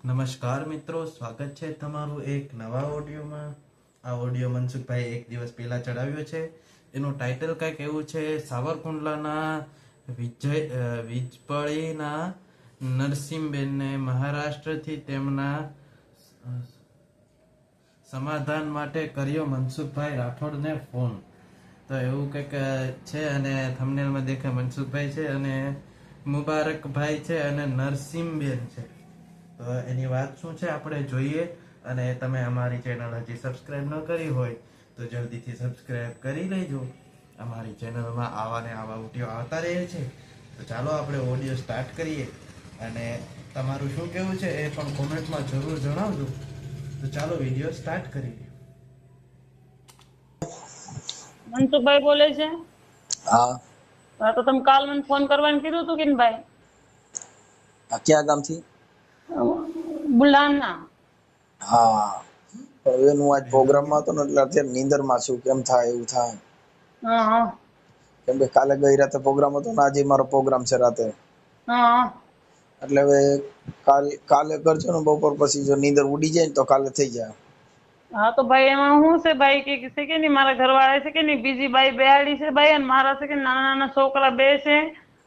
નમસ્કાર મિત્રો, સ્વાગત છે તમારું એક નવા ઓડિયોમાં. આ ઓડિયો મનસુખભાઈ એક દિવસ પહેલા ચડાવ્યો છે. એનું ટાઇટલ કંઈક એવું છે, સાવરકુંડલાના વીજપળીના નરસિંહબેનને મહારાષ્ટ્રથી તેમના સમાધાન માટે કર્યો મનસુખભાઈ રાઠોડને ફોન. તો એવું કંઈક છે અને થંબનેલમાં દેખાય મનસુખભાઈ છે અને મુબારકભાઈ છે અને નરસિંહબેન છે. તો એની વાત શું છે આપણે જોઈએ. અને તમે અમારી ચેનલ હજી સબસ્ક્રાઇબ ન કરી હોય તો જલ્દીથી સબસ્ક્રાઇબ કરી લેજો. અમારી ચેનલમાં આવા ને આવા વિડીયો આવતા રહે છે. તો ચાલો આપણે ઓડિયો સ્ટાર્ટ કરીએ અને તમારું શું કહેવું છે એ પણ કોમેન્ટમાં જરૂર જણાવજો. તો ચાલો વિડીયો સ્ટાર્ટ કરીએ. મનસુખભાઈ બોલે છે? હા. તો તમે કાલ મને ફોન કરવાનું કીધું હતું કે ને ભાઈ? ક્યાં ગામથી? બુલઢાણા. હા, એનું આજ પ્રોગ્રામમાં હતો ને એટલે અત્યારે નીંદરમાં છું. કેમ થાય એવું થાય. હા હા કેમ કે કાલે ગઈ રાતે પ્રોગ્રામ હતો ને આજે મારો પ્રોગ્રામ છે રાતે. હા એટલે હવે કાલે કરજો ને બપોર પછી. જો નીંદર ઉડી જાય ને તો કાલે થઈ જાય. હા તો ભાઈ એમાં શું છે ભાઈ કે છે કે નહીં, મારા ઘરવાળા છે કે નહીં, બીજી બાઈ બેહાડી છે ભાઈ, અને મારા છે કે નાના નાના છોકરા બે છે.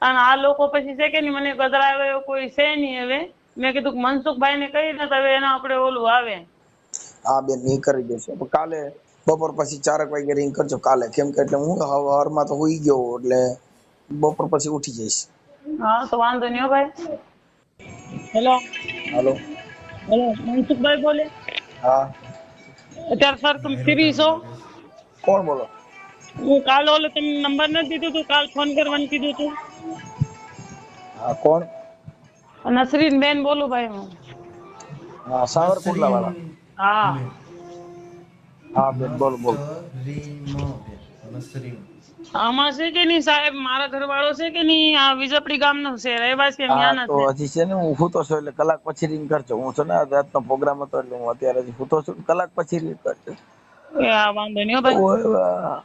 અને આ લોકો પછી છે કે નહીં મને ગધરાવે એવો કોઈ છે નહીં. હવે મેં કીધું કે મનસુખભાઈ ને કહી દે તો હવે એના આપણે ઓલું આવે. હા બેન, એ કરી દેશે. કાલે બપોર પછી 4 વાગે રિંગ કરજો કાલે. કેમ કે એટલે હું હવારમાં તો હુઈ ગયો એટલે બપોર પછી ઉઠી જઈશ. હા તો વાંધો નહીં હો ભાઈ. હેલો હાલો. હેલો, મનસુખભાઈ બોલે? હા. અત્યારે સર તમે ફ્રી છો? કોણ બોલો? હું કાલ ઓલો તમને નંબર નથી દીધું તું, કાલ ફોન કરવાનું કીધું તું. હા, કોણ? નસરીન બેન બોલું ભાઈ હું. હા, સાવરકુંડલા વાળા. હા હા બેન, બોલો બોલો. આમાં છે કે નહીં સાહેબ, મારા ઘરવાળો છે કે નહીં આ વિજપડી ગામનો છે, રહેવાસી હા ન્યાના તો છે. હજી છે ને હું સૂતો છું એટલે કલાક પછી રિંગ કરજો. હું છે ને રાતનો પ્રોગ્રામ હતો એટલે હું અત્યારે હજી સૂતો છું. કલાક પછી રિંગ કરજો. એ હા વાંધો નહીં હો ભાઈ. ઓય વાહ.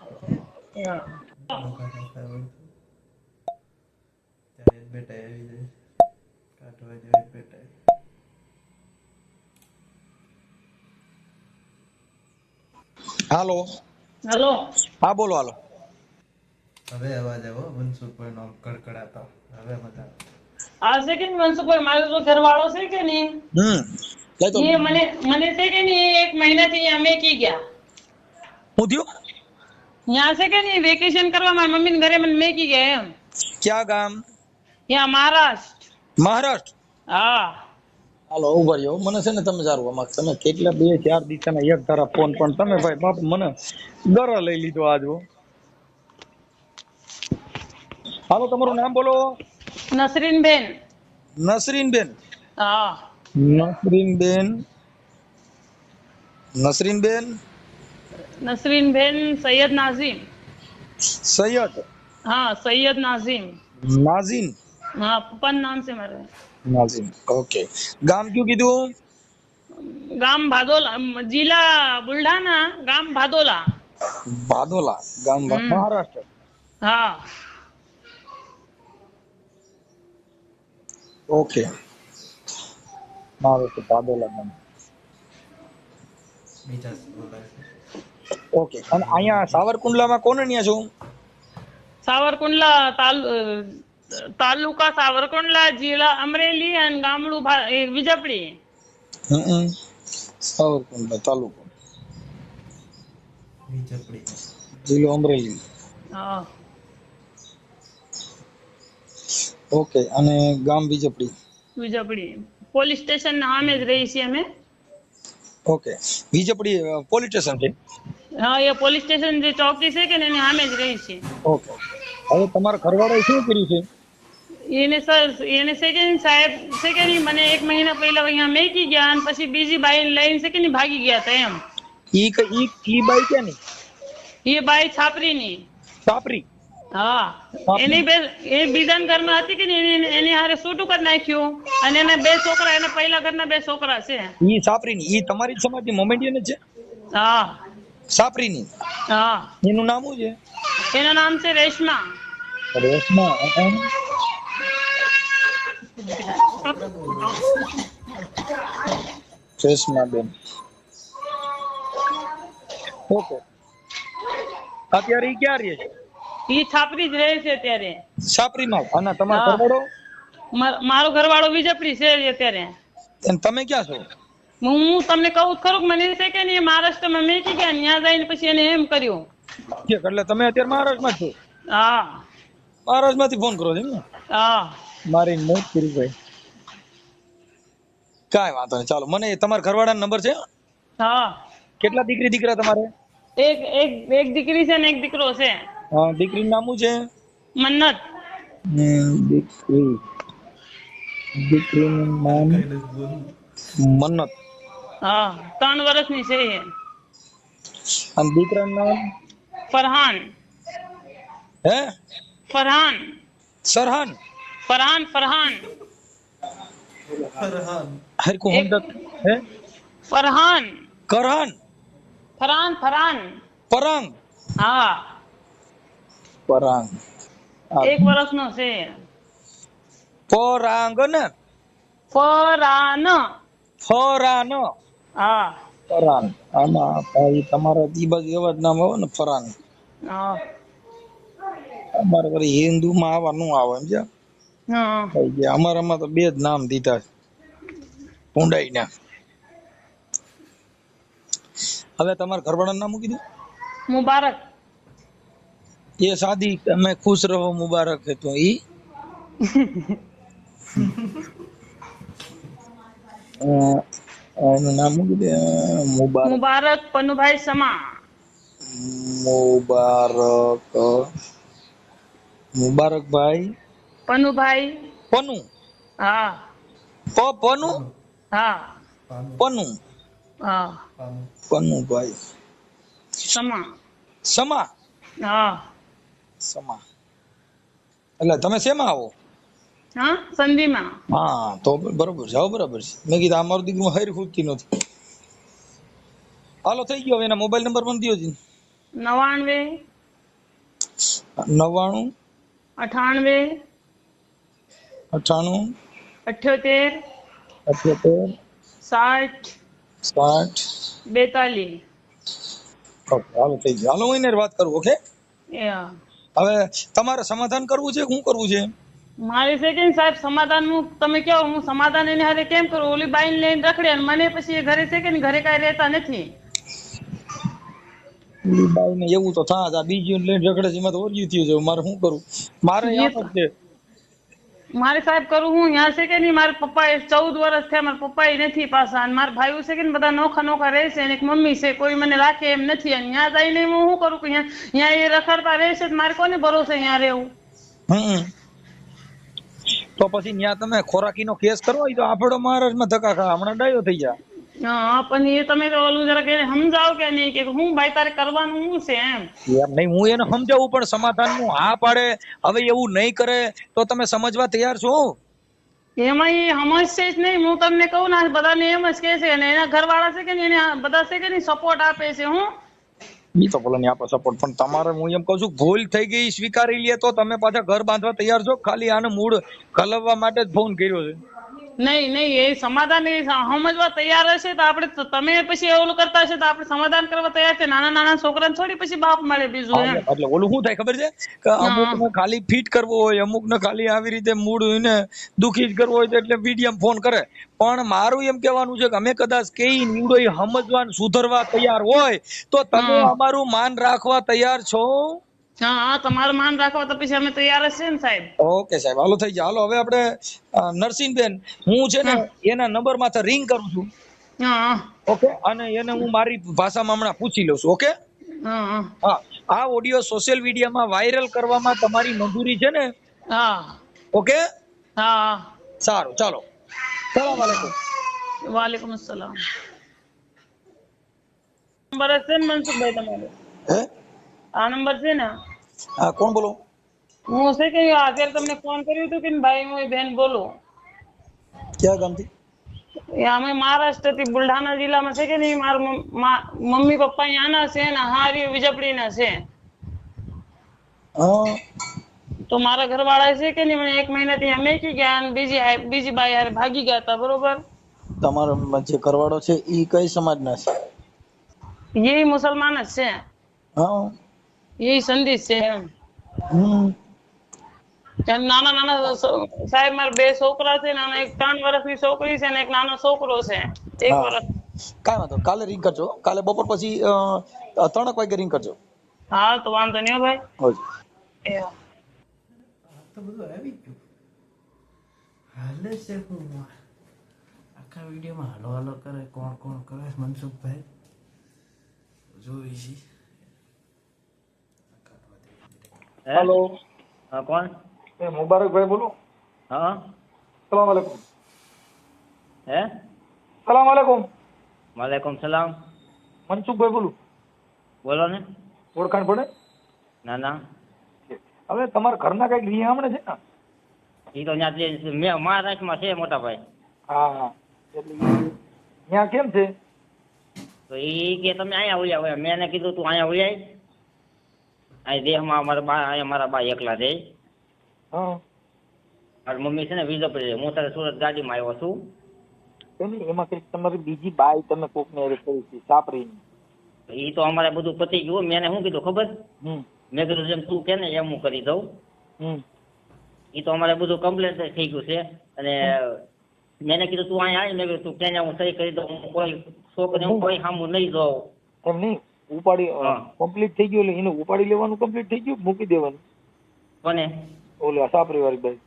હાલો. હેલો. હા બોલો. હાલો. હવે અવાજ આવ્યો મનસુખભાઈ નો કડકડાતો. હવે મજા આ છે કે નહીં મનસુખભાઈ, મારો જો ઘરવાળો છે કે નહીં લઈ તો એ મને છે કે નહીં 1 મહિનાથી અમે કી ગયા. હું થયું? ત્યાં છે કે નહીં વેકેશન કરવા મારી મમ્મી ઘરે મને મેકી ગયા એમ. ક્યાં ગામ? ત્યાં મહારાષ્ટ્ર. મહારાષ્ટ્ર. હા હાલો ઉભા રહ્યો. મને છે ને તમે સારું આમાં તમે કેટલા 2-4 દિશાના એક ધારા ફોન પણ તમે ભાઈ બાપ મને ગરો લઈ લીધો આજ. હાલો, તમારું નામ બોલો. નસરીન બેન. નસરીનબેન. હા નસરીનબેન. નસરીનબેન. નસરીન બેન સૈયદ નાઝીમ. સૈયદ હા સૈયદ નાઝીમ. નાઝીમ. હા પપ્પાનું નામ છે મારે. નાઝીમ. ઓકે. ગામ કયું કીધું? ગામ ભાદોલા, જિલ્લા બુલઢાણા, ગામ ભાદોલા. ભાદોલા ગામ મહારાષ્ટ્ર. હા ઓકે. મહારાષ્ટ્ર ભાદોલા ગામ. બીજા બોલાય છે. ઓકે. અને અહીંયા સાવરકુંડલામાં કોને ન્યા છો? સાવરકુંડલા તાલુકા સાવરકુંડલા, જિલ્લા અમરેલી અને ગામડું વિજપડી. સાવરકુંડલા તાલુકો, વીજપડી, જિલ્લો અમરેલી. હા ઓકે. અને ગામ વિજપડી. વિજપડી પોલીસ સ્ટેશન ના સામે જ રહી છીએ અમે. ઓકે. વિજપડી પોલીસ સ્ટેશન છે. હા એ પોલીસ સ્ટેશન જે ચોકી છે કે ને એની સામે જ રહી છીએ. ઓકે. હવે તમારા ઘરવાળાએ શું કર્યું છે? એને છે કે સાહેબ છે કે નહીં મને 1 મહિના પહેલા અહીંયા મેકી ગયા અને પછી બીજી બાઈ લઈને છે કે નહીં ભાગી ગયા હતા એમ. ઈ બાઈ ક્યાંની? એ બાઈ છાપરીની. સાપરી. હા એની એ બીજા ઘરમાં હતી કે નહીં એની હારે છૂટું કરી નાખ્યું અને એના 2 છોકરા, એના પહેલા ઘરના 2 છોકરા છે. ઈ સાપરીની. ઈ તમારી સમાજની મોમેન્ટિયન છે? હા સાપરીની. હા એનું નામ શું છે? એનું નામ છે રેશમા. રેશમા. રેશમાબેન. ઓકે. અત્યારે ઈ ક્યાં રહે છે? ઈ છાપરી જ રહે છે અત્યારે. સાપરીમાં. અને તમારો હા. ઘરવાળો? મારો ઘરવાળો વિજયપુરી છે અત્યારે. અને તમે ક્યાં છો? હું તમને કહું જ ખરું કે મને છે કે નહીં મહારાષ્ટ્રમાં મેકી ગયા ત્યાં જઈને પછી એને એમ કર્યું. એટલે તમે અત્યારે મહારાષ્ટ્રમાં છો? હા મહારાષ્ટ્રમાંથી ફોન કરો છો એમ ને? હા મારી મોત કરી ભાઈ. કાંઈ વાંધો નહીં, ચાલો. મને તમારા ઘરવાળાનો નંબર છે? હા. કેટલા દીકરી દીકરા તમારે? એક એક એક દીકરી છે ને એક દીકરો છે. દીકરીનું નામ શું છે? મન્નત. દીકરીનું નામ મન્નત. હા 3 વર્ષની છે એ. અને દીકરાનું નામ? ફરહાન. હે? ફરહાન. સરહાન? ફરહાન ફરહાન. ફરહાન. હરકું હમદત. હે? ફરહાન. કરહાન? ફરહાન ફરહાન. પરાંગ? હા પરાંગ. 1 વર્ષનો છે. પરાંગ ને? ફરાન. ફરાન. હા ફરાન. આમાં ભાઈ તમારા ઈ બાજુ એવા જ નામ આવે ને, ફરાન. હા અમારે વળી હિન્દુમાં આવા નું આવે એમ છે. હા. અમારામાં તો 2 જ નામ દીધા છે ઊંડાઈના. હવે તમારા ઘરવાળાનું નામ શું કીધું? મુબારક. ये शादी में खुश रहो मुबारक है तो ई એનું નામ શું કીધું? મુબારક. મુબારક પનુભાઈ સમા. મુબારક. મુબારકભાઈ પનુભાઈ. પનુ. હા પનુ. હા પનુ. હા. પનુભાઈ સમા. સમા. હા સમા. એટલે તમે શેમાં આવો? હા સંધીમાં. હા તો બરોબર છે. બરાબર છે. મેં કીધું આ મારું દીકરું હરી ખૂટતી નથી. હાલો થઈ ગયો. હવે એના મોબાઈલ નંબર પણ દયો છે. 99 99 98 98 78 78 60 60. 42. ઓકે હાલો થઈ ગયો. હાલો હું એને વાત કરું. Okay Yeah. હવે તમારે સમાધાન કરવું છે? શું કરવું છે? મારે છે કે સાહેબ સમાધાન હું તમે કહો હું સમાધાન એને હારે કેમ કરું? ઓલી બાઈને લઈને રખડે અને મને પછી એ ઘરે છે કે ઘરે કાંઈ રહેતા નથી. બાઈ ને એવું તો થાય. આ બીજી લઈને ઝઘડે છે એમાં તો ઓર્યું થયું છે. મારે શું કરું? મારે એ આમ જ છે. મારે સાહેબ કરું હું ત્યાં છે કે નહીં મારા પપ્પા 14 વર્ષ થયા મારા પપ્પા નથી પાછા અને મારા ભાઈઓ છે કે ને બધા નોખા નોખા રહે છે અને એક મમ્મી છે કોઈ મને રાખે એમ નથી અને ત્યાં જઈને હું શું કરું કે ત્યાં એ રખડતા રહેશે તો મારે કોને ભરોસે ત્યાં રહેવું? તો પછી ત્યાં તમે ખોરાકીનો કેસ કરવો હોય તો આપણો મહારાષ્ટ્રમાં ધક્કા ખા. હમણાં ડાયો થઈ જાય. હા પણ એ તમે તો ઓલું જરાક એને સમજાવો કે નહીં કે હું ભાઈ તારે કરવાનું શું છે એમ નહીં હું એને સમજાવું પણ સમાધાન નું હા પાડે. હવે એવું નહીં કરે તો તમે સમજવા તૈયાર છો? એમાં એ સમજશે જ નહીં. હું તમને કહું ને બધાને એમ જ કે છે અને એના ઘરવાળા છે કે નહીં એને બધા છે કે નહીં સપોર્ટ આપે છે. હું ઈ તો ભલે નહીં આપે સપોર્ટ પણ તમારે હું એમ કહું છું ભૂલ થઈ ગઈ સ્વીકારી લે તો તમે પાછા ઘર બાંધવા તૈયાર છો? ખાલી આને મૂળ કલવવા માટે જ ફોન કર્યો છે? નહીં નહીં એ સમાધાન એ સમજવા તૈયાર હશે તો આપણે તમે પછી ઓલું કરતા હશે તો આપણે સમાધાન કરવા તૈયાર છે. નાના નાના છોકરાને થોડી પછી બાપ મળે બીજું એમ એટલે ઓલું શું થાય ખબર છે કે અમુક ને ખાલી ફિટ કરવો હોય, અમુક ને ખાલી આવી રીતે મૂડ ને દુખી જ કરવો હોય તો એટલે મીડિયમ ફોન કરે. પણ મારું એમ કહેવાનું છે કે અમે કદાચ કઈ નીવડો સમજવા સુધરવા તૈયાર હોય તો તમે અમારું માન રાખવા તૈયાર છો? હા તમારું માન રાખવા તો પછી અમે તૈયાર જ છે ને સાહેબ. ઓકે સાહેબ હાલો થઈ જાય. હાલો હવે આપણે નરસિંહબેન હું છે ને એના નંબર માંથી રિંગ કરું છું. ઓકે અને એને હું મારી ભાષામાં હમણાં પૂછી લઉં છું. ઓકે હા આ ઓડિયો સોશિયલ મીડિયામાં વાયરલ કરવામાં તમારી મંજૂરી છે ને? હા ઓકે હા સારું ચાલો. સલામ આલેકુમ. વાલેકુમ અસલામ. નંબર છે ને મનસુખભાઈ તમારો? હે આ નંબર છે ને? હા કોણ બોલો? હું છે કે અત્યારે તમને ફોન કર્યું હતું કે ભાઈ હું બેન બોલું. ક્યાં ગામથી? એ અમે મહારાષ્ટ્રથી બુલઢાણા જિલ્લામાં છે કે નહીં મારા મમ્મી પપ્પા અહીંયાના છે ને હારી વિજપડીના છે. તો મારા ઘરવાળા છે કે નહીં મને 1 મહિનાથી અમે કી ગયા અને બીજી બાઈ હારે ભાગી ગયા હતા બરોબર. તમારો જે ઘરવાળો છે ઈ કઈ સમાજના છે? એ મુસલમાન જ છે, હા. એ સંદેશ છે એમ. એમ નાના નાના સાહેબ મારા 2 છોકરા છે, નાના એક 3 વર્ષની છોકરી છે ને એક નાનો છોકરો છે 1 હા વર્ષ. કાંઈ વાંધો કાલે રિંગ કરજો, કાલે બપોર પછી 3 વાગે રિંગ કરજો. હા તો વાંધો નહીં હો ભાઈ. હોજી. એ આ તો બધું આવી ગયું. હાલે છે હું આખા વિડીયોમાં હાલો હાલો કરે, કોણ કોણ કરે મનસુખભાઈ જોઈ છી. હેલો. હા કોણ? મુબારકભાઈ બોલો. હા. સલામ આલેકુમ. હે? સલામ આલેકુમ. વાલેકુમ સલામ. મનસુખભાઈ બોલું. બોલો ને. ઓળખાણ પડે? ના ના, હવે તમારા ઘરના કઈક રિયામણે છે ને? એ તો ત્યાં મહારાષ્ટ્રમાં છે મોટા ભાઈ. હા હા, એટલે ત્યાં કેમ છે? તો એ કે તમે અહીંયા ઉલ્યા હોય, મેં એને કીધું તું અહીંયા ઉલ્યાય. અહીં દેહમાં મારા બા, અહીંયા મારા બા એકલા રહે. હા. મારી મમ્મી છે ને વિજયપુર રહે. હું તારે સુરત ગાડીમાં આવ્યો છું. એમાં કઈક તમારી બીજી બાઈ તમે કોકને હારે કરી છે સાપરીની. એ તો અમારે બધું પતી ગયું. મેં એને શું કીધું ખબર? હમ મેં કીધું જેમ તું કે ને એમ હું કરી દઉં. હમ એ તો અમારે બધું કમ્પ્લીટ થઈ ગયું છે. અને મેં એને કીધું તું અહીંયા આવી, મેં કીધું તું ક્યાં હું સહી કરી દઉં. હું કોઈ છોકરી હું કોઈ સામું નહીં દઉં. એમ નહીં ઉપાડી હા. કમ્પ્લીટ થઈ ગયું એટલે એને ઉપાડી લેવાનું કમ્પ્લીટ થઈ ગયું, મૂકી દેવાનું. કોને? ઓલા સાપરી વાળી બાઈ.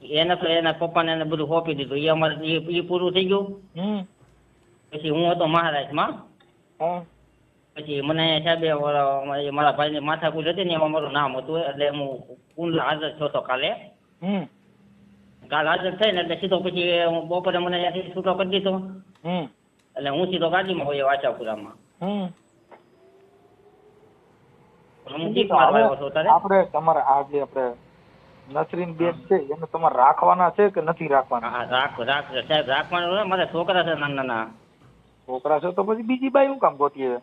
એને તો એના પપ્પાને એને બધું સોંપી દીધું. એ અમારે એ પૂરું થઈ ગયું. પછી હું હતો મહારાષ્ટ્રમાં. હા. પછી મને સાહેબે મારા ભાઈની માથાકૂટ હતી ને એમાં મારું નામ હતું, એટલે હું કુંડલા હાજર થયો હતો કાલે. કાલ હાજર થઈને એટલે સીધો પછી હું બપોરે મને ત્યાંથી છૂટો કરી દીધો. એટલે હું સીધો ગાડીમાં હોય વાચાપુરામાં. હું જીપમાં આવ્યો હતો ત્યારે. આપણે તમારા આ જે આપણે નસરીન બેન છે એને તમારે રાખવાના છે કે નથી રાખવાના? હા રાખ સાહેબ રાખવાનું ને. મારા છોકરા છે નાના નાના. છોકરા છે તો પછી બીજી બાઈ શું કામ ગોતીએ?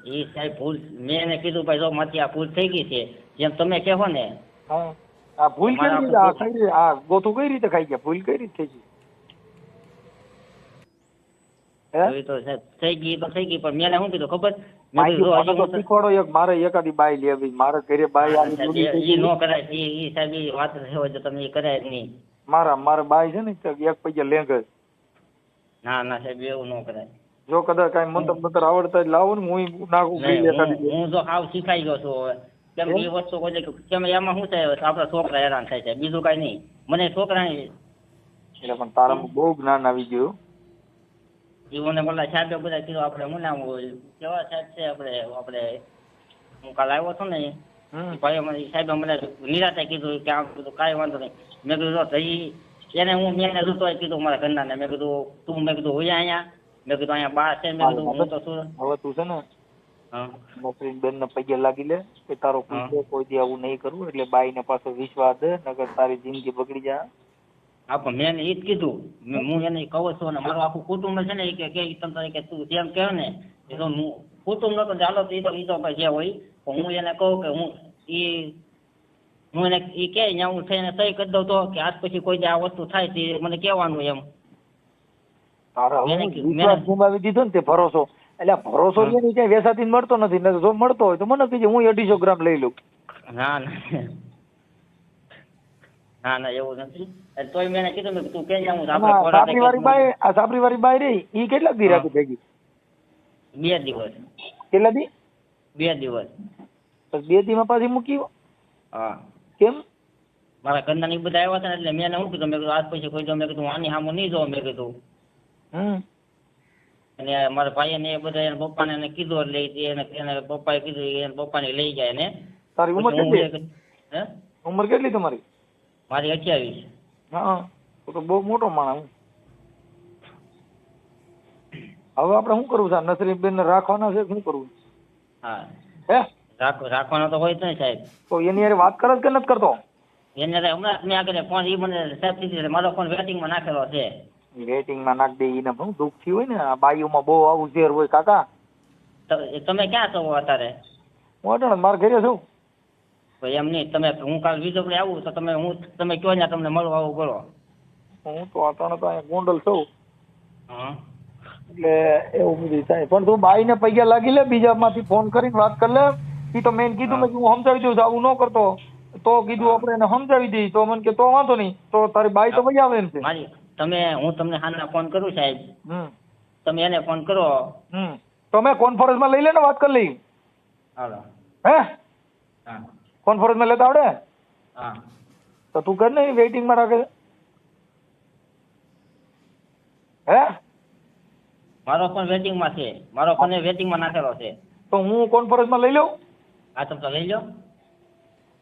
એ સાહેબ ભૂલ, મેં એને કીધું ભાઈ જો મારી આ ભૂલ થઈ ગઈ છે જેમ તમે કહો ને. હા. આ ભૂલ કઈ રીતે આ કઈ રીતે આ ગોથું કઈ રીતે ખાઈ ગયા? ભૂલ કઈ રીતે થઈ ગઈ? એ તો સાહેબ થઈ ગઈ તો થઈ ગઈ, પણ મેં એને શું કીધું ખબર? મેં માહિતી કીધું મને તો શીખવાડો એક મારે એકાદી બાઈ લેવી, મારે ઘરે બાઈ આવી જોડી થઈ એ ગઈ. નો કરાય. એ સાહેબ એ વાત હોય તો તમે એ કરાય જ નહીં. મારે બાઈ છે ને એક પૈયા લેંગે. ના ના સાહેબ એવું ન કરાય. જો કદાચ કઈ મંતર આવડતા જ લાવો ને હું નાખું નહીં, એકાદી. હું તો હાવ શીખાઈ ગયો છું હવે. કેમ કે એ વસ્તુ કોઈ કેમ એમાં શું થાય આપડા છોકરા હેરાન થાય છે, બીજું કઈ નહીં. મને છોકરાની એટલે પણ તારામાં બહુ જ્ઞાન આવી ગયું. જીવોને બોલા સાહેબે બધા કીધું આપણે શું નામ હોય કેવા સાહેબ છે આપણે હું કાલ આવ્યો હતો ને ભાઈ મને સાહેબે મને નિરાતે કીધું કે આમ કીધું કાંઈ વાંધો નહીં. મેં કીધું તો એને હું મેં જોતો કીધું મારા ઘરના ને. મેં કીધું તું મેં કીધું હોય અહીંયા. મેં કીધું અહીંયા બા છે. મેં કીધું હું તો શું હવે તું છે ને હા નસરીન બેન ને પગે લાગી લે કે તારો પૂછે કોઈ દી આવું નહીં કરવું, એટલે બાઈ ને પાછો વિશ્વાસ દે નકર તારી જિંદગી બગડી જાય. હા પણ મેં એને એ જ કીધું. હું એને કહું છું ને મારું આખું કુટુંબ છે ને એ કે તમે કે તું જેમ કહે ને એ તો હું કુટુંબ નતો ચાલો તો એ તો ભાઈ જે હોય. હું એને કહું કે હું એને એ કે હું થઈને સહી કરી દઉં તો કે આજ પછી કોઈ જે આ વસ્તુ થાય તે મને કહેવાનું એમ. તારા વિશ્વાસ ગુમાવી દીધો ને તે ભરોસો, એટલે ભરોસો એની ક્યાંય વેસાથી મળતો નથી ને જો મળતો હોય તો મને કહેજે હું 250 ગ્રામ લઈ લઉં. ના ના એવું નથી. તોય મેં એને કીધું મેં તું ક્યાં જાઉં સાપરી વાળી બાઈ રહી ઈ કેટલા દી રાખી ભેગી? 2 દિવસ. કેટલા દી? 2 દિવસ. પછી 2 દી માં પાછી મૂકી? હા. કેમ? મારા ઘરના ની બધા આવ્યા હતા એટલે મેં એને શું કીધું મેં કીધું આજ પછી કોઈ જો મેં કીધું આની સામું નહીં જોઉં મેં કીધું. અને મારા ભાઈ ને બધા એના પપ્પાને એને કીધું એટલે એને પપ્પાએ કીધું એને પપ્પાને લઈ જાય ને. તારી ઉંમર કેટલી? હે ઉંમર કેટલી તમારી? મારી 28. હા તો બહુ મોટો માણસ. હવે આપણે શું કરવું છે? નસરીન બેન ને રાખવાના છે શું કરવું? હા હે રાખવાનો તો હોય જ નહીં સાહેબ. તો એની હારે વાત કરે કે નથી કરતો? એને હમણાં મેં આગળ ફોન એ મને સાહેબ કીધી મારો ફોન વેટિંગમાં નાખેલો છે. વેટિંગમાં નાખ દે. એને બહુ દુઃખ થયું હોય ને આ બાઈઓમાં બહુ આવું ઝેર હોય કાકા. તમે ક્યાં છો અત્યારે? હું અટાણે મારા ઘરે છું. એમ નહીં તમે હું કાલ વિજયપુરે આવું તો તમે કહો ને તમને મળવા આવું બોલો. હું તો અટાણે તો અહીંયા ગોંડલ છું. એટલે એવું બધું થાય. પણ તું બાઈ ને પૈયા લાગી લે, બીજા માંથી ફોન કરીને વાત કરી લે. ઈ તો મેં કીધું મેં હું સમજાવી દઉં, આવું ન કરતો. તો કીધું આપણે એને સમજાવી દઈ. તો મને કે તો વાંધો નહીં, તો તારી બાઈ તો વહી આવે એમ છે. હું તમને હાલના ફોન કરું સાહેબ, હમ તમે એને ફોન કરો. તો મેં કોન્ફરન્સમાં લઈ લે ને, વાત કરી લઈ. હાલો. હે હા કોન્ફરન્સમાં લેતા આવડે? હા તો તું કર ને, વેઇટિંગમાં રાખે. હે મારો ફોન વેટિંગમાં છે, મારો ફોન વેટિંગમાં નાખેલો છે. તો હું કોન્ફરન્સમાં લઈ લઉં? હા તમે તો લઈ લો.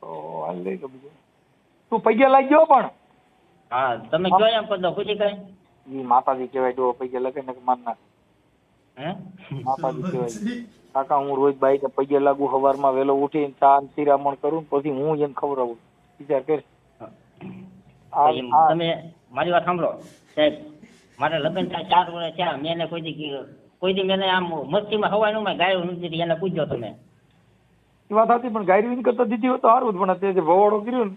તો હાલ લઈ લો બીજું. તું પૈયા લાગી ગયો પણ? હા તમે કયો એમ કરી દો, પૂછી કઈ. ઈ માતાજી કહેવાય, જો પૈયા લગે ને માન નાખ. હે માતાજી કહેવાય. કાકા હું રોજ બાઈક પૈયા લાગુ, સવારમાં વહેલો ઉઠીને ચા ને શિરામણ કરું, પછી હું એને ખવડાવું. વિચાર કર. તમે મારી વાત સાંભળો સાહેબ, મારે લગ્ન થાય 4 વર્ષ થયા, મેં એને કોઈ દી મેં આમ મસ્તીમાં હવાય નું ગાયો નથી, એને પૂછજો તમે. એ વાત હતી, પણ ગાયરી કરતા દીધી હોય તો સારું. પણ તે જે ભવાડો કર્યો ને,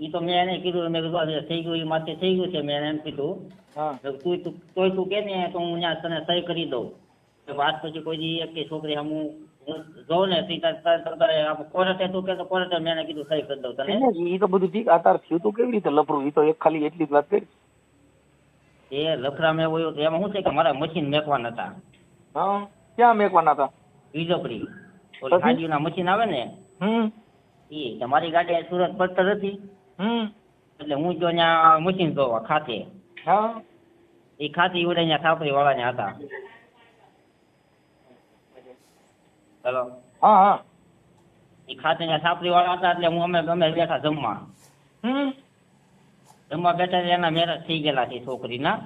ઈ તો મેં એને કીધું, મેં કીધું થઈ ગયું, એ માથે થઈ ગયું છે. મેં એને એમ કીધું હા તું કે ને તો હું ત્યાં તને સહી કરી દઉં. આજ પછી કોઈ દી એક છોકરી હું જોઉં ને કોર્ટે તું કે કોર્ટે મેં એને કીધું સહી કરી દઉં તને. એ તો બધું ઠીક. આ તાર થયું તું કેવી રીતે લફરું? એ તો એક ખાલી એટલી જ વાત કરી. એ લફરા મેં હોય તો એમાં શું છે કે મારા મશીન મેકવાના હતા. હા ક્યાં મેકવાના હતા? વીજપડી ઓલી હાજીના મશીન આવે ને, એ તમારી ગાડી સુરત પડતર હતી, એટલે હું જો ત્યાં મશીન જોવા ખાતે, એ ખાતી ઉડે ત્યાં સાપરી વાળા હતા. હેલો. હા હા એ ખાતે ત્યાં સાપરી વાળા હતા, એટલે હું અમે બેઠા જમવા. જમવા બેઠા એના મેરેજ થઈ ગયેલા છે છોકરીના.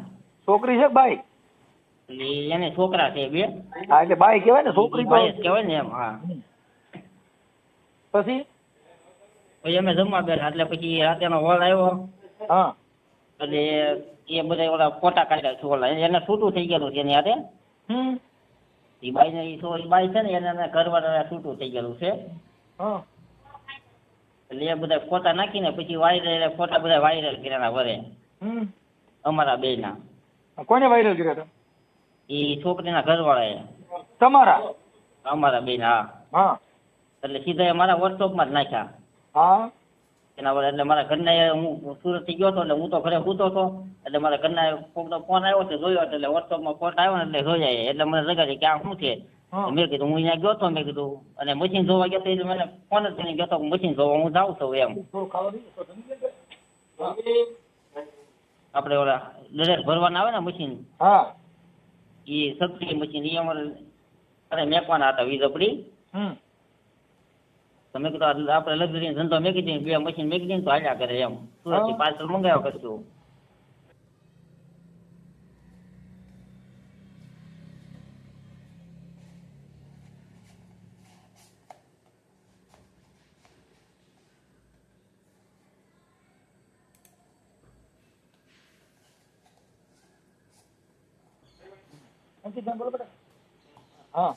છોકરી છે બાઈ? એટલે એને છોકરા છે 2. હા એટલે બાઈ કહેવાય ને, છોકરી બાઈ જ કહેવાય ને એમ. હા પછી અમે જમવા બેઠા, એટલે પછી રાતેનો વોલ આવ્યો. હા એટલે એ બધા ઓલા ફોટા કાઢ્યા છે, ઓલા એને છૂટું થઈ ગયેલું છે એની હાથે. એ બાઈ ને એ બાઈ છે ને એને ઘરવાળા છૂટું થઈ ગયેલું છે. એટલે એ બધા ફોટા નાખીને પછી વાયરલ ફોટા બધા વાયરલ કર્યા વરે અમારા 2 ના. કોને વાયરલ કર્યા હતા? એ છોકરીના ઘરવાળાએ. તમારા? અમારા 2 ના. હા એટલે સીધા અમારા વોટ્સઅપમાં જ નાખ્યા. હા એના વડે એટલે મારા ઘરના હું સુરત થી ગયો હતો, એટલે હું તો ઘરે સૂતો હતો. એટલે મારા ઘરના કોકનો ફોન આવ્યો છે, જોયો એટલે વોટ્સઅપમાં ફોટો આવ્યો ને એટલે જોયા. એટલે મને જગાડી કે આ શું છે? મેં કીધું હું અહીંયા ગયો હતો, મેં કીધું અને મશીન જોવા ગયો હતો, એટલે મને ફોન જ કરીને ગયો હતો મશીન જોવા હું જાઉં છું એમ. આપણે ઓલા દરેક ભરવાના આવે ને મશીન, એ સબસિડી મશીન, એ અમારે મેકવાના હતા વીજપડી. તો મેં કીધું આપણે લગ્ન ધંધો મેકી દઈએ, 2 મશીન મેકી દઈએ તો હાલ્યા કરે એમ. સુરતથી પાર્સલ મંગાવ્યા કરશું. હા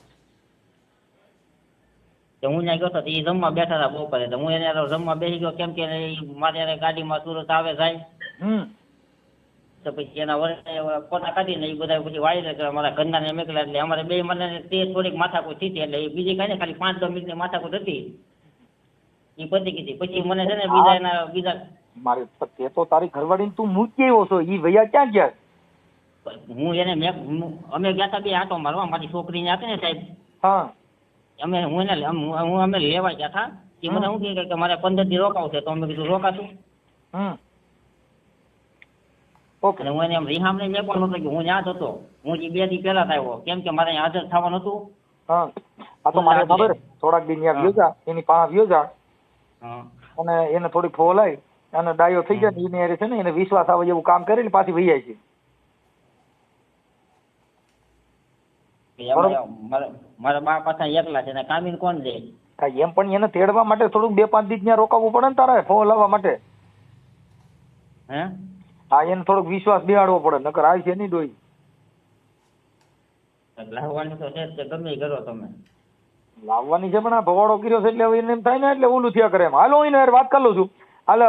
તો હું ત્યાં ગયો હતો, એ જમવા બેઠા હતા બપોરે. તો હું એને જમવા બેસી ગયો, કેમ કે મારે ગાડીમાં સુરત આવે જાય. તો પછી એના વડે ફોટા કાઢીને એ બધા પછી વાયરલ કરે મારા ઘરના ને મેકલા. એટલે અમારે 2 મને તે થોડીક માથાકૂટ થઈ હતી. એટલે એ બીજી કઈ ને ખાલી 5-10 મિનિટની માથાકૂટ હતી, એ પતી ગઈ. પછી મને છે ને બીજા મારે તે તો તારી ઘરવાળી તું મૂકી આવ્યો છો, ઈ ભૈયા ક્યાં ગયા? હું એને અમે ગયા હતા 2 આંટો મારવા, મારી છોકરીને હતી ને સાહેબ. હા અમે લેવા ગયા હતા. એ મને શું કહે કે મારે 15 દી રોકાવું છે. તો અમે કીધું રોકાશું. ઓકે. અને હું એને રિહામ ને મેકવાનો હતો કે હું ત્યાં જ હતો. હું 2 દી પહેલા જ આવ્યો, કેમ કે મારે હાજર થવાનું હતું. હા આ તો મારે ખબર, થોડાક દી ત્યાં ગયો જા, એની પાસે ગયો જા, અને એને થોડીક ફોલાય અને ડાયો થઈ જાય ને એને છે ને એને વિશ્વાસ આવે એવું કામ કરીને પાછી વહી જાય છે. મારા બા પાછા એકલા છે ને કામીન કોણ દે? એમ પણ એને તેડવા માટે થોડુંક 2-5 દી ત્યાં રોકાવવું પડે ને તારે ફોન લાવવા માટે. હે હા એને થોડોક વિશ્વાસ બેહાડવો પડે, નકર આવી છે નહીં ડોઈ. લાવવાની તો છે, ગમે એ કરો તમે. લાવવાની છે પણ આ ભવાડો કર્યો છે એટલે હવે એને એમ થાય ને એટલે ઓલું થયા કરે એમ. હાલો એને યાર વાત કરી લઉં છું. હાલ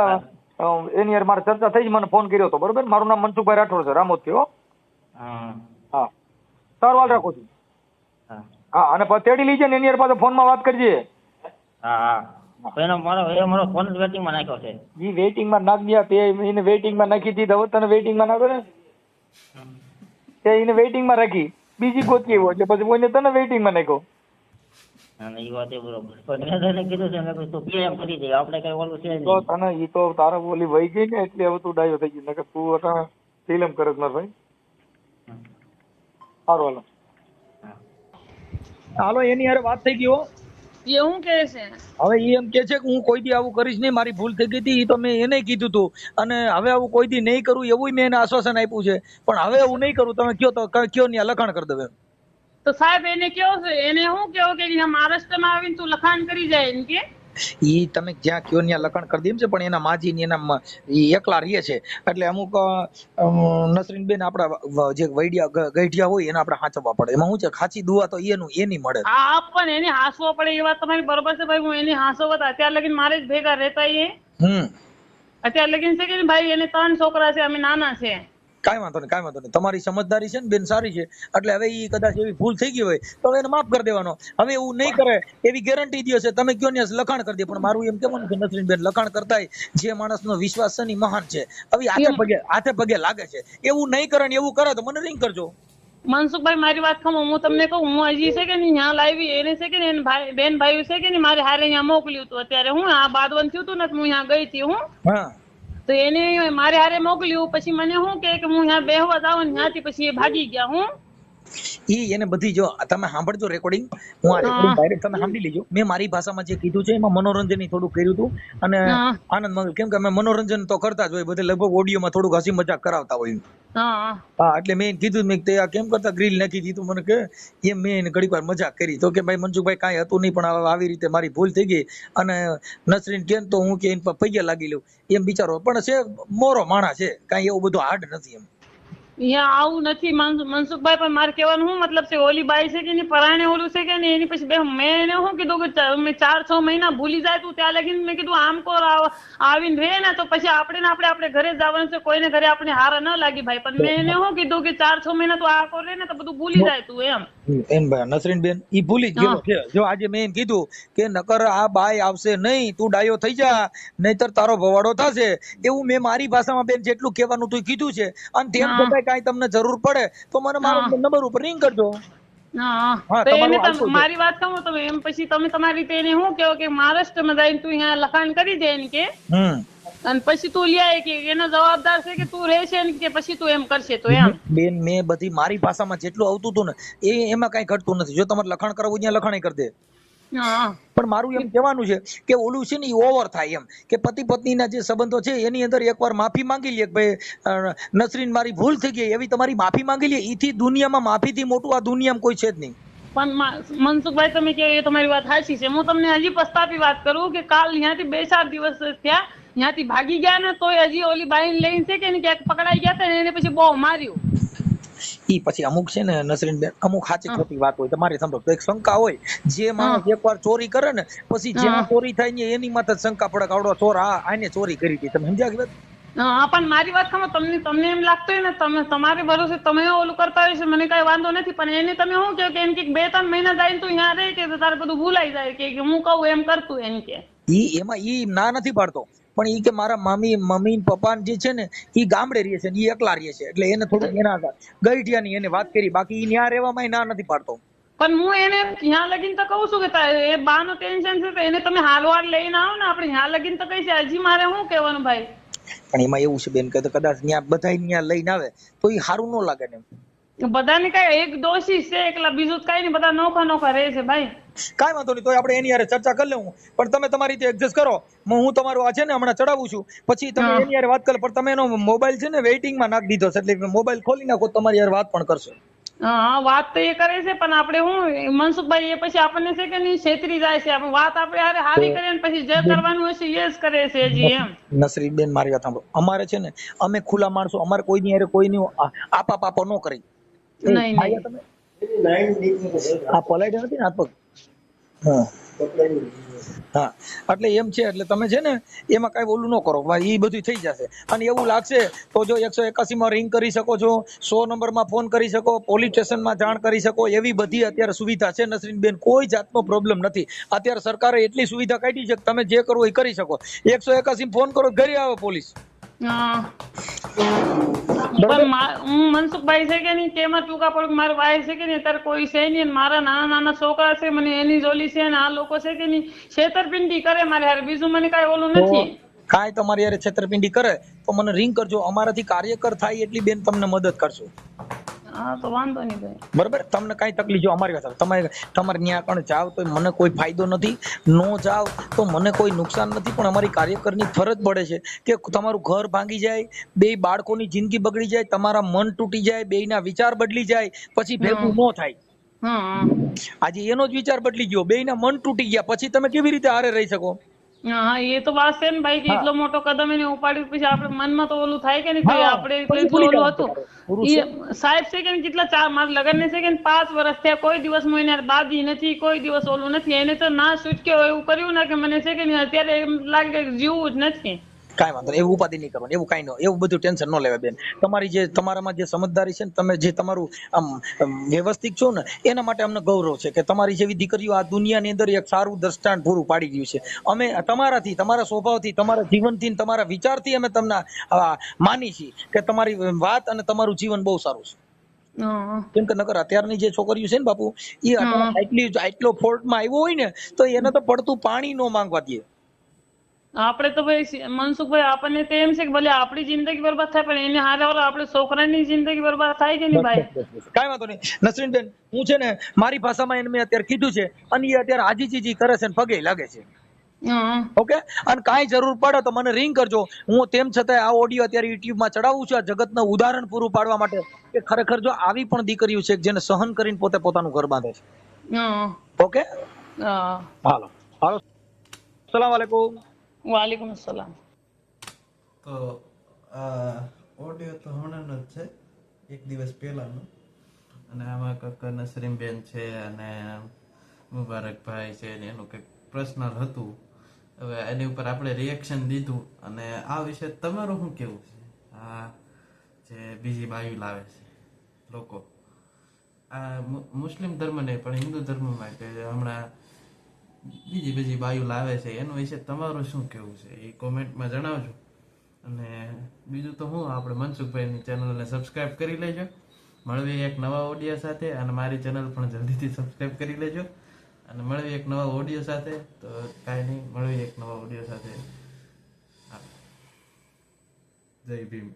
એની યાર મારે ચર્ચા થઈ જ, મને ફોન કર્યો હતો બરોબર. મારું નામ મનસુખભાઈ રાઠોડ છે, રામોદ થી. હા હા સારું હાલ રાખું છું. હા હા અને પછી તેડી લીજે ને એની હારે પાછો ફોનમાં વાત કરજે. હા હા તો મારો ફોન જ વેટિંગમાં નાખ્યો છે. ઈ વેઇટિંગમાં નાખ દે તે એને વેઇટિંગમાં નાખી દીધી હવે તને વેઇટિંગમાં નાખો ને તે એને વેઇટિંગમાં રાખી બીજી ગોતી એવો એટલે પછી કોઈને તને વેઇટિંગમાં નાખ્યો. અને એ વાત એ બરોબર પણ મેં તને કીધું છે મેં કીધું તું કે એમ કરી દે આપણે કઈ ઓલું છે તો નહીં. તને ઈ તો તારા બોલી વહી ગઈ ને એટલે હવે તું ડાયો થઈ ગઈ નકર તું અટાણે ફિલ્મ કરે માર ભાઈ. સારું હાલો હાલો એની હારે વાત થઈ ગઈ હો. એ હું કહે છે હવે ઈ એમ કે છે કે હું કોઈ દી આવું કરીશ નહીં, મારી ભૂલ થઈ ગઈ હતી, ઈ તો મેં એને કીધું હતું અને હવે આવું કોઈ દી નહીં કરું એવું મેં એને આશ્વાસન આપ્યું છે, પણ હવે એવું નહીં કરું. તમે કયો તો કયો ને લખાણ કરી દઉં એમ. તો સાહેબ એને કેવો છે એને શું કેવો કે અહીંયા મહારાષ્ટ્રમાં આવીને તું લખાણ કરી જાય એમ કે ઈ તમે જ્યાં કયો ત્યાં લખાણ કરી દે એમ છે, પણ એના માજી ને એના ઈ એકલા રહે છે એટલે અમુક નસરીનબેન આપડા જે ગઈઢિયા હોય એને આપણે સાચવવા પડે. એમાં શું છે ખાચી દુઆ તો એની મળે. હા પણ એને હાંસવો પડે એ વાત તમારી બરોબર છે ભાઈ. હું એને હાંસવો હતા અત્યાર લગીન મારે જ ભેગા રહેતા એ અત્યાર લગીન છે કે ભાઈ એને 3 છોકરા છે, અમે નાના છે. કાંઈ વાંધો નહીં. તમારી સમજદારી છે ને બેન સારી છે એટલે હવે ઈ કદાચ એવી ભૂલ થઈ ગઈ હોય તો એને માફ કરી દેવાનો. હવે એવું નહીં કરે એવી ગેરંટી દો છે. તમે કયો ને લખાણ કરી દે, પણ મારું એમ કહેવાનું છે નસરીનબેન લખાણ કરતા જે માણસનો વિશ્વાસ છે ને મહાન છે. હવે હાથે પગે લાગે છે એવું નહીં કરે ને એવું કરે તો મને રિંગ કરજો. મનસુખભાઈ મારી વાત ખમો હું તમને કહું હું હજી છે કે નહીં ત્યાં લાવી એને છે કે એને ભાઈ બેન ભાઈ છે કે નહીં મારે હારે અહીંયા મોકલ્યું હતું. અત્યારે હું આ બાદવન થયું હતું ને હું ત્યાં ગઈ હતી હું હા તો એને મારે હારે મોકલ્યું પછી મને શું કે હું ત્યાં બેહવા જાઉં ને ત્યાંથી પછી એ ભાગી ગયા. હું ઈ એને બધી જો તમે સાંભળજો રેકોર્ડિંગ, હું આ રેકોર્ડિંગ ડાયરેક્ટ તમે સાંભળી લેજો. મેં મારી ભાષામાં જે કીધું છે એમાં મનોરંજન થોડું કર્યું હતું અને આનંદ મંગલ, કેમ કે અમે મનોરંજન તો કરતા જ હોય બધે, લગભગ ઓડિયોમાં થોડુંક હસી મજાક કરાવતા હોય. હા એટલે મેં કીધું મેં તે આ કેમ કરતા ગ્રીલ નાખી દીધું મને કે એમ મેં એને ઘડીક વાર મજાક કરી તો કે ભાઈ મનસુખભાઈ કાંઈ હતું નહીં પણ આવી રીતે મારી ભૂલ થઈ ગઈ અને નસરીન કેમ તો હું કે એને પૈયા લાગી લઉં એમ બિચારો પણ છે મોરો માણા છે, કાંઈ એવું બધું હાર્ડ નથી એમ. અહીંયા આવું નથી મનસુખભાઈ પણ મારે કહેવાનું શું મતલબ છે ઓલી બાઈ છે કે એની પરાણે ઓલું છે કે નહીં એની પછી મેં એને શું કીધું કે મેં 4-6 મહિના ભૂલી જાય તું ત્યાં લગીને મેં કીધું આમ કોર આવીને રહે ને તો પછી આપણે ઘરે જવાનું છે, કોઈને ઘરે આપણે હારા ન લાગી ભાઈ. પણ મેં એને શું કીધું કે 4-6 મહિના તું આ કોર રહે ને તો બધું ભૂલી જાય તું એમ ભાઈ નસરીનબેન ઈ ભૂલી જ ગયો છે. જો આજે મેં એમ કીધું કે નકર આ બાઈ આવશે નહીં, તું ડાયો થઈ જા નહીતર તારો ભવાડો થશે, એવું મેં મારી ભાષામાં બેન જેટલું કહેવાનું તું કીધું છે. અને તેમ છતાં કાંઈ તમને જરૂર પડે તો મને મારો નંબર ઉપર રિંગ કરજો. મારી વાત કહું તો એમ પછી તમે તમારી રીતે એને શું કહો કે મહારાષ્ટ્રમાં જઈને તું અહીંયા લખાણ કરી દે ને કે અને પછી તું લ્યાય કે એનો જવાબદાર છે કે તું રહેશે ને કે પછી તું એમ કરશે તો એમ. બેન મેં બધી મારી ભાષામાં જેટલું આવતું હતું ને એમાં કઈ ઘટતું નથી. જો તમારે લખાણ કરવું ત્યાં લખાણ કરી દે, પણ મારું એમ કહેવાનું છે કે ઓલું છે ને ઓવર થાય એમ કે પતિ પત્નીના જે સંબંધો છે એની અંદર એકવાર માફી માંગી લે કે ભાઈ નસરીન મારી ભૂલ થઈ ગઈ એવી તમારી માફી માંગી લે. એથી દુનિયામાં માફીથી મોટું આ દુનિયામાં કોઈ છે જ નહીં. પણ મનસુખભાઈ તમે કહો એ તમારી વાત સાચી છે. હું તમને હજી પસ્તાપી વાત કરું કે કાલ ત્યાંથી 2-4 દિવસ થયા ત્યાંથી ભાગી ગયા ને તોય હજી ઓલી બાઈને લઈને છે કે ક્યાંક પકડાઈ ગયા હતા ને એને પછી બહુ માર્યું. ઈ પછી અમુક છે ને નસરીનબેન અમુક સાચી ખોટી વાત હોય તમારી સાંભળો તો એક શંકા હોય જે માણસ એકવાર ચોરી કરે ને પછી જ્યાં ચોરી થાય ને એની માથે શંકા પડે આવડો ચોર આને ચોરી કરી હતી. તમે સમજ્યા કે પણ મારી વાત ખબર તમને એમ લાગતું હોય ને તમે તમારે ભરોસે તમે ઓલું કરતા હોય છે મને કઈ વાંધો નથી, પણ એને તમે શું કહો કે એમ કે 2-3 મહિના જાય તું અહીંયા રહે કે તારે બધું ભૂલાઈ જાય કે હું કહું એમ કરતું એમ કે એમાં ઈ ના નથી પાડતો પણ ઈ કે મારા મમ્મી પપ્પા જે છે ને ઈ ગામડે રહે છે, ઈ એકલા રહે છે એટલે એને થોડું એના ગઈઢિયાની એને વાત કરી, બાકી ઈ ન્યા રહેવામાં ના નથી પાડતો. પણ હું એને ત્યાં લગીને તો કહું છું કે એ બાનું ટેન્શન છે તો એને તમે હાલવાર લઈને આવો ને આપણે ત્યાં લગીને તો કઈ છે હજી મારે શું કહેવાનું ભાઈ. પણ એમાં એવું છે બેન કે કદાચ ત્યાં બધા ત્યાં લઈને આવે તો ઈ સારું ન લાગે ને. બધાને કઈ એક દોષી છે એકલા બીજું કઈ નહીં, બધા નોખા રહે છે ભાઈ. કાંઈ વાંધો નહીં, તો આપણે એની હારે ચર્ચા કરી લેવું પણ તમે તમારી રીતે એડજસ્ટ કરો. હું તમારું આ છે ને હમણાં ચડાવું છું પછી તમે એની હારે વાત કરો, પણ તમે એનો મોબાઈલ છે ને વેઇટિંગમાં નાખી દીધો છે એટલે મોબાઈલ ખોલી નાખો તમારી હારે વાત પણ કરશે. હા વાત તો એ કરે છે પણ આપણે હું મનસુખભાઈ એ પછી આપણને છે કે નહીં છેતરી જાય છે. આપણે વાત આપણે હારે હારી કરીએ ને પછી જે કરવાનું હશે એ જ કરે છે હજી એમ. નસરીનબેન મારી વાત સાંભળો, અમારે છે ને અમે ખુલ્લા માણસો, અમારે કોઈની હારે કોઈની આપા પાપા ન કરી. આ પલાઈડ નથી ને હાથ પગ હા હા, એટલે એમ છે. એટલે તમે છે ને એમાં કઈ ઓલું ન કરો ભાઈ, એ બધું થઈ જશે. અને એવું લાગશે તો જો 181 માં રિંગ કરી શકો છો, 100 નંબરમાં ફોન કરી શકો, પોલીસ સ્ટેશનમાં જાણ કરી શકો, એવી બધી અત્યારે સુવિધા છે નસરીનબેન. કોઈ જાતનો પ્રોબ્લેમ નથી. અત્યારે સરકારે એટલી સુવિધા કાઢી છે કે તમે જે કરવું એ કરી શકો. 181 ફોન કરો, ઘરે આવે પોલીસ. હા. બરોબર. પણ હું મનસુખભાઈ છે કે નહીં તેમાં ટૂંકા પડું, મારી વાઈફ છે કે નહીં અત્યારે કોઈ છે નહીં, અને મારા નાના નાના છોકરા છે, મને એની જોલી છે, અને આ લોકો છે કે નહીં છેતરપિંડી કરે મારે હારે, બીજું મને કઈ ઓલું તો નથી. કાંઈ તમારી યારે છેતરપિંડી કરે તો મને રિંગ કરજો. અમારાથી કાર્યકર થાય એટલી બેન તમને મદદ કરશું. હા તો વાંધો નહીં ભાઈ. બરોબર. તમને કઈ તકલીફ જો અમારી પાસે તમારે ત્યાં કણ જાવ તો મને કોઈ ફાયદો નથી, નો જાવ તો મને કોઈ નુકસાન નથી. પણ અમારી કાર્યકરની ફરજ પડે છે કે તમારું ઘર ભાંગી જાય, બે બાળકોની જિંદગી બગડી જાય, તમારા મન તૂટી જાય, બેયના વિચાર બદલી જાય, પછી ભેગું ન થાય. હા આજે એનો જ વિચાર બદલી ગયો, બેયના મન તૂટી ગયા, પછી તમે કેવી રીતે હારે રહી શકો? હા એ તો વાત છે ને ભાઈ, કે હા. એટલો મોટો કદમ એને ઉપાડ્યું પછી આપણે મનમાં તો ઓલું થાય કે નહીં, કે હા, આપણે પછી એટલું ભૂલી ઓલું જવાનું હતું. તમારે. પુરુષ છે. એ સાહેબ છે કે નહીં કેટલા મારા લગ્ન ને છે કે 5 વર્ષ થયા, કોઈ દિવસ હું એને બાદી નથી, કોઈ દિવસ ઓલું નથી. એને તો ના છૂટક્યો એવું કર્યું ને કે મને છે કે નહીં અત્યારે એમ લાગે કે જીવવું જ નથી. કાંઈ વાંધો નહીં, એવું ઉપાધિ નહીં કરવાની, એવું કાંઈ ન, એવું બધું ટેન્શન ન લેવા બેન. તમારામાં જે સમજદારી છે ને, તમે જે તમારું વ્યવસ્થિત છો ને, એના માટે અમને ગૌરવ છે કે તમારી જેવી દીકરીઓ આ દુનિયાની અંદર એક સારું દ્રષ્ટાંત પૂરું પાડી ગયું છે. અમે તમારાથી, તમારા સ્વભાવથી, તમારા જીવનથી, તમારા વિચારથી અમે તમને માની છીએ કે તમારી વાત અને તમારું જીવન બહુ સારું છે. હા કેમ કે નકર અત્યારની જે છોકરીઓ છે ને બાપુ, એ આટલો ફોલ્ટમાં આવ્યો હોય ને તો એને તો પડતું પાણી ન માંગવા દે. આપણે તો ભાઈ મનસુખભાઈ આપણને તો એમ છે કે ભલે આપણી જિંદગી બરબાદ થાય, પણ એને હારે આપણે છોકરાની જિંદગી બરબાદ થાય કે નહીં ભાઈ. કાંઈ વાંધો નહીં નસરીનબેન, હું છે ને મારી ભાષામાં એને મેં અત્યારે કીધું છે, અને એ અત્યારે આજીજી કરે છે ને પગે લાગે છે. હા ઓકે. અને કાંઈ જરૂર પડે તો મને રિંગ કરજો. હું તેમ છતાં આ ઓડિયો અત્યારે યુટ્યુબ માં ચડાવું છું, આ જગતનું ઉદાહરણ પૂરું પાડવા માટે કે ખરેખર જો આવી પણ દીકરીઓ છે જેને સહન કરીને પોતે પોતાનું ઘર બાંધે છે. હા ઓકે. હા. હાલો હાલો, સલામ વાલેકુમ. વાલેકુમ સલામ. તો આ ઓડિયો તો હમણાંનો જ છે, એક દિવસ પહેલાનો. અને આમાં કંઈક નસરીનબેન છે અને મુબારકભાઈ છે ને એનું કંઈક પર્સનલ હતું. હવે એની ઉપર આપણે રિએક્શન દીધું. અને આ વિશે તમારું શું કેવું છે? આ જે બીજી બાયું લાવે છે લોકો, આ મુસ્લિમ ધર્મ નહીં પણ હિન્દુ ધર્મમાં કે હમણાં બીજી બાયું લાવે છે, એનું વિશે તમારું શું કેવું છે એ કોમેન્ટમાં જણાવજો. અને બીજું તો હું, આપણે મનસુખભાઈની ચેનલને સબસ્ક્રાઈબ કરી લેજો. મળવી એક નવા ઓડિયો સાથે, અને મારી ચેનલ પણ જલ્દીથી સબસ્ક્રાઈબ કરી લેજો. અને મળવી એક નવા ઓડિયો સાથે. તો કાંઈ નહીં, મળવી એક નવા ઓડિયો સાથે. જય ભીમ.